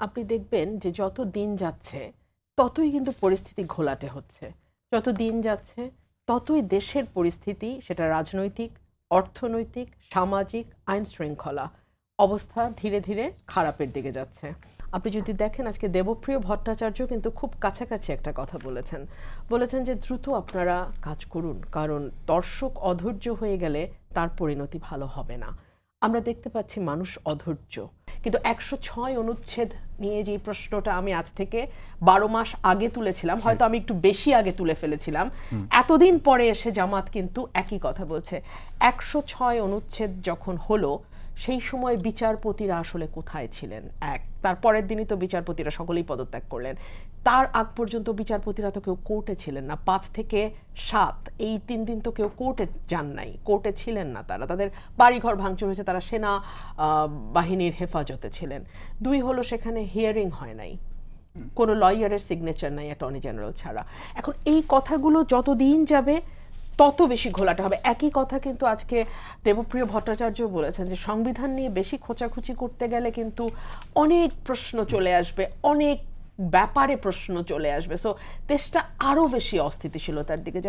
আপনি দেখবেন যে যত দিন যাচ্ছে ততই কিন্তু পরিস্থিতি ঘোলাটে হচ্ছে। যত দিন যাচ্ছে ততই দেশের পরিস্থিতি, সেটা রাজনৈতিক, অর্থনৈতিক, সামাজিক, আইন শৃঙ্খলা অবস্থা ধীরে ধীরে খারাপের দিকে যাচ্ছে। আপনি যদি দেখেন আজকে দেবপ্রিয় ভট্টাচার্য কিন্তু খুব কাছাকাছি একটা কথা বলেছেন। বলেছেন যে দ্রুত আপনারা কাজ করুন, কারণ দর্শক অধৈর্য হয়ে গেলে তার পরিণতি ভালো হবে না। আমরা দেখতে পাচ্ছি মানুষ অধৈর্য, কিন্তু ১০৬ অনুচ্ছেদ নিয়ে যে প্রশ্নটা আমি আজ থেকে ১২ মাস আগে তুলেছিলাম, হয়তো আমি একটু বেশি আগে তুলে ফেলেছিলাম, এতদিন পরে এসে জামাত কিন্তু একই কথা বলছে। ১০৬ অনুচ্ছেদ যখন হলো সেই সময় বিচারপতিরা আসলে কোথায় ছিলেন? তারপরের দিনই তো বিচারপতিরা সকলেই পদত্যাগ করলেন। তার আগ পর্যন্ত বিচারপতিরা তো কেউ কোর্টে ছিলেন না। ৫ থেকে ৭ এই ৩ দিন তো কেউ কোর্টে যান নাই, কোর্টে ছিলেন না। তাদের বাড়িঘর ভাঙচুর হয়েছে, তারা সেনা বাহিনীর হেফাজতে ছিলেন। ২ হলো সেখানে হিয়ারিং হয় নাই, কোনো লয়ারের সিগনেচার নাই অ্যাটর্নি জেনারেল ছাড়া। এখন এই কথাগুলো যতদিন যাবে তত বেশি ঘোলাটে হবে। একই কথা কিন্তু আজকে দেবপ্রিয় ভট্টাচার্য বলেছেন যে সংবিধান নিয়ে বেশি খোঁচাখুচি করতে গেলে কিন্তু অনেক প্রশ্ন চলে আসবে, অনেক ব্যাপারে প্রশ্ন চলে আসবে। সো দেশটা আরো বেশি অস্থিতিশীলতার দিকে